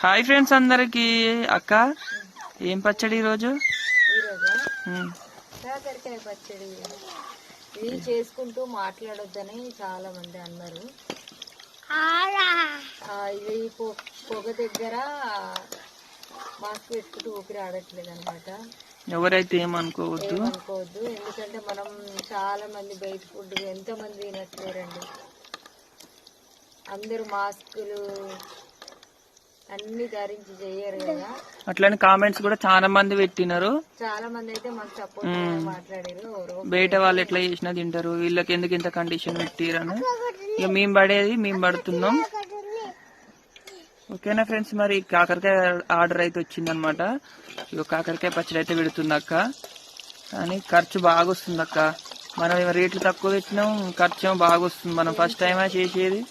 Hi friends అందరికి. అక్క ఏం పచ్చడి ఈరోజు? కాకరకాయ పచ్చడి. ఇది చేసుకుంటూ మాట్లాడొద్దని చాలా మంది అన్నారు. ఇది పొగ దగ్గర మాస్క్ పెట్టుకుంటూ ఊపిరి ఆడట్లేదు అనమాట. ఎవరైతే ఏమనుకోవద్దు. ఎందుకంటే మనం చాలా మంది బయట ఫుడ్ ఎంత మంది తినట్లేరండి. అందరూ మాస్కులు అన్ని ధరించి చెయ్యరు కదా. అట్లని కామెంట్స్ కూడా చాలా మంది పెట్టినారు. చాలా మంది అయితే మాకు సపోర్ట్ మాట్లాడారు. బయట వాళ్ళు ఎట్లా చేసినా తింటారు, వీళ్ళకి ఎందుకు ఇంత కండిషన్ పెట్టిరని. ఇక మేము పడేది మేము పడుతున్నాం. ఓకేనా ఫ్రెండ్స్, మరి కాకరకాయ ఆర్డర్ అయితే వచ్చిందనమాట. ఇక కాకరకాయ పచ్చడి అయితే పెడుతుంది అక్క. కానీ ఖర్చు బాగా వస్తుంది అక్క. మనం రేట్లు తక్కువ పెట్టినాం, ఖర్చు బాగా వస్తుంది. మనం ఫస్ట్ టైమే చేసేది.